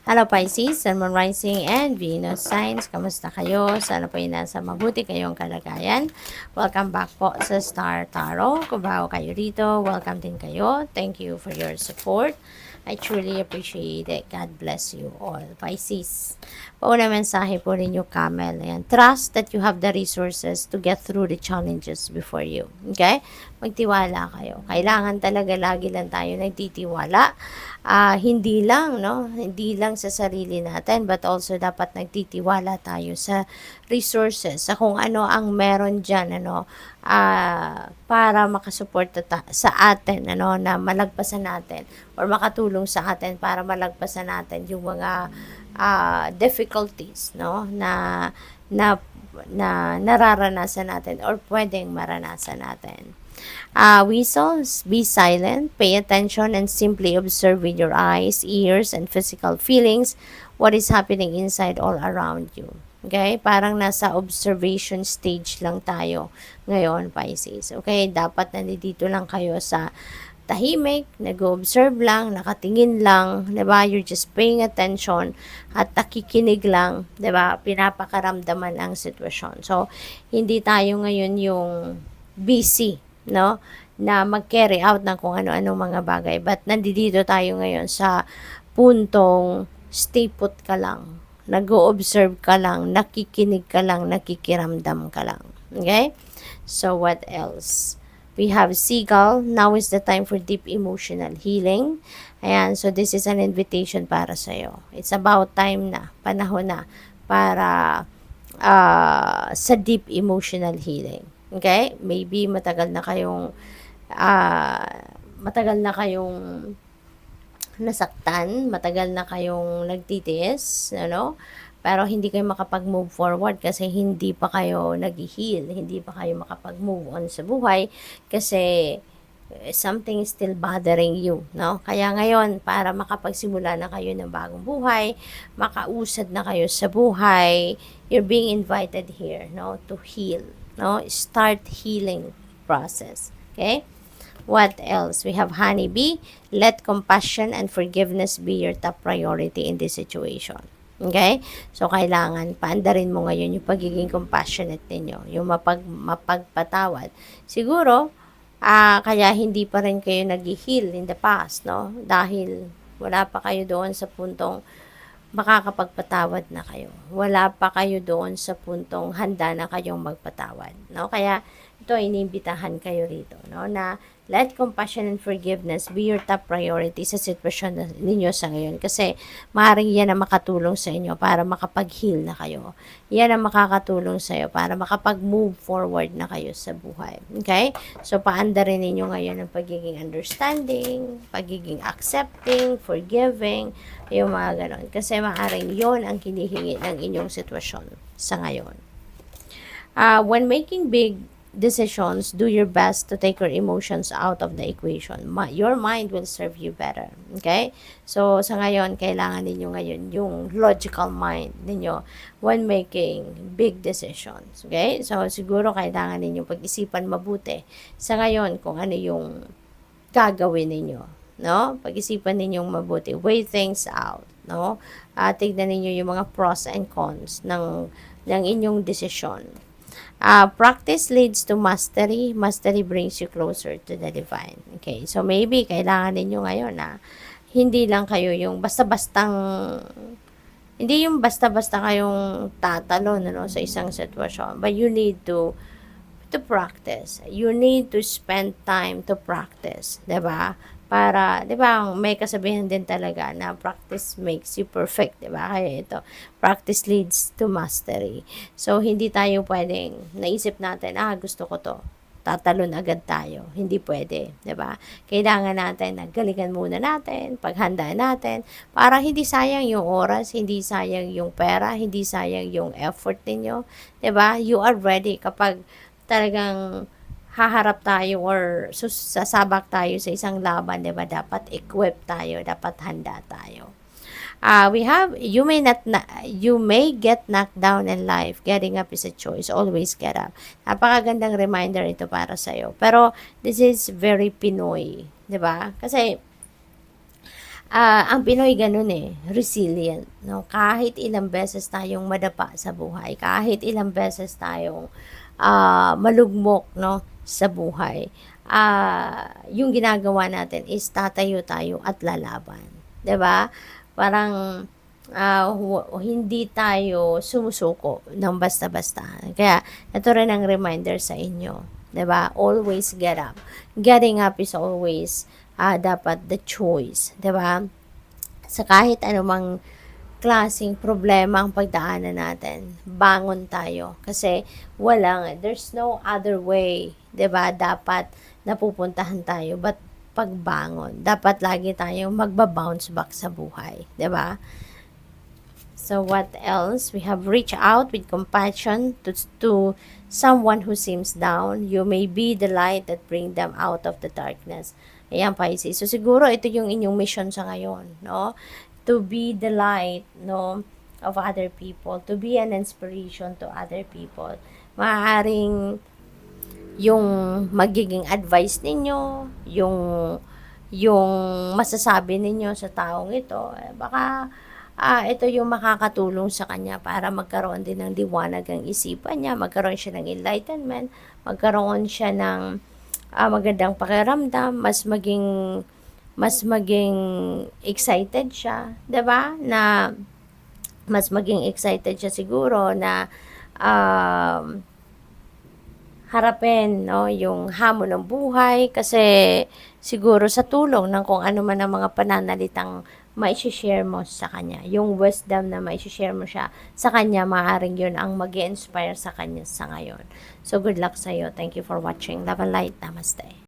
Hello Pisces, Sun, Moon Rising, and Venus Signs. Kamusta kayo? Sana po ay nasa mabuti kayong kalagayan. Welcome back po sa Star Tarot. Kung bago kayo rito, welcome din kayo. Thank you for your support. I truly appreciate it. God bless you all. Pisces. Pauna mensahe po ninyo, Camel. Ayan. Trust that you have the resources to get through the challenges before you. Okay? Magtiwala kayo. Kailangan talaga lagi lang tayo nagtitiwala. Hindi lang, no? Hindi lang sa sarili natin, but also dapat nagtitiwala tayo sa resources, sa kung ano ang meron dyan, ano, para makasuporta sa atin, ano, na malagpasan natin or makatulong sa atin para malagpasan natin yung mga difficulties, no, na nararanasan natin or pwedeng maranasan natin. Whistles, be silent, pay attention, and simply observe with your eyes, ears, and physical feelings what is happening inside all around you. Okay? Parang nasa observation stage lang tayo ngayon, Pisces. Okay? Dapat nandito lang kayo sa tahimik, nag-observe lang, nakatingin lang, 'di ba? You're just paying attention at nakikinig lang, 'di ba? Pinapakaramdaman ang sitwasyon. So, hindi tayo ngayon yung busy, no, na mag-carry out ng kung ano-ano mga bagay. But nandito tayo ngayon sa puntong stay put ka lang, nag-o-observe ka lang, nakikinig ka lang, nakikiramdam ka lang. Okay? So, what else? We have Seagull. Now is the time for deep emotional healing. Ayan, so this is an invitation para sa'yo. It's about time na, panahon na, para sa deep emotional healing. Okay? Maybe matagal na kayong nasaktan, matagal na kayong nagtitiis, ano? Pero hindi kayo makapag-move forward kasi hindi pa kayo nag-heal, hindi pa kayo makapag-move on sa buhay kasi something is still bothering you, no? Kaya ngayon, para makapagsimula na kayo ng bagong buhay, makausad na kayo sa buhay, you're being invited here, no, to heal, no? Start healing process, okay? What else? We have honeybee. Let compassion and forgiveness be your top priority in this situation. Okay? So, kailangan paandarin mo ngayon yung pagiging compassionate ninyo, yung mapagpatawad. Siguro, kaya hindi pa rin kayo nag-heal in the past, no? Dahil wala pa kayo doon sa puntong makakapagpatawad na kayo. Wala pa kayo doon sa puntong handa na kayong magpatawad, no? Kaya ito, iniimbitahan kayo rito, no, na let compassion and forgiveness be your top priority sa sitwasyon ninyo sa ngayon. Kasi maaaring yan ang makatulong sa inyo para makapag-heal na kayo. Yan ang makakatulong sa iyo para makapag-move forward na kayo sa buhay. Okay? So, paanda rin ninyo ngayon ang pagiging understanding, pagiging accepting, forgiving, yung mga ganon. Kasi maaaring yon ang kinihingi ng inyong sitwasyon sa ngayon. When making big decisions, do your best to take your emotions out of the equation. Your mind will serve you better. Okay? So, sa ngayon, kailangan ninyo ngayon yung logical mind ninyo when making big decisions. Okay? So, siguro kailangan ninyo pag-isipan mabuti sa ngayon kung ano yung gagawin ninyo. No? Pag-isipan ninyong mabuti. Weigh things out. No? Tignan ninyo yung mga pros and cons ng inyong desisyon. Practice leads to mastery. Mastery brings you closer to the divine. Okay, so maybe kailangan ninyo ngayon na hindi lang kayo yung hindi yung basta-basta kayong tatalon, ano, sa isang sitwasyon. But you need to practice. You need to spend time to practice. 'Di ba? Para, 'di ba, may kasabihan din talaga na practice makes you perfect, 'di ba? Kaya ito, practice leads to mastery. So, hindi tayo pwedeng naisip natin, gusto ko 'to. Tatalon agad tayo. Hindi pwede, 'di ba? Kailangan natin nagalingan muna natin, paghandaan natin para hindi sayang yung oras, hindi sayang yung pera, hindi sayang yung effort niyo, 'di ba? You are ready kapag talagang haharap tayo or sasabak tayo sa isang laban, 'di ba? Dapat equip tayo, dapat handa tayo. You may get knocked down in life. Getting up is a choice. Always get up. Napakagandang reminder ito para sa iyo. Pero this is very Pinoy, 'di ba? Kasi Ang Pinoy gano'n, resilient, 'no? Kahit ilang beses tayong madapa sa buhay, kahit ilang beses tayong, malugmok, 'no, sa buhay, yung ginagawa natin is tatayo tayo at lalaban, 'di ba? Parang, hindi tayo sumusuko ng basta-basta. Kaya ito rin ang reminder sa inyo, 'di ba? Always get up. Getting up is always dapat the choice, 'di ba? Sa kahit anumang klaseng problema ang pagdaanan natin, bangon tayo. Kasi there's no other way, 'di ba? Dapat napupuntahan tayo, but pagbangon. Dapat lagi tayong magba-bounce back sa buhay, 'di ba? So what else? We have reach out with compassion to someone who seems down. You may be the light that bring them out of the darkness. Ayan, Pisces. So siguro ito yung inyong mission sa ngayon, no? To be the light, no, of other people, to be an inspiration to other people. Maaaring yung magiging advice ninyo, yung masasabi ninyo sa taong ito, baka ito yung makakatulong sa kanya para magkaroon din ng liwanag ang isipan niya, magkaroon siya ng enlightenment, magkaroon siya ng magandang pakiramdam, mas maging excited siya, 'di ba? Na mas maging excited siya siguro na harapin, no, yung hamon ng buhay kasi siguro sa tulong ng kung ano man ang mga pananalitang mai-share mo sa kanya, yung wisdom na mai-share mo siya sa kanya, maaaring yun ang mag-inspire sa kanya sa ngayon. So good luck sa iyo. Thank you for watching. Love and light. Namaste.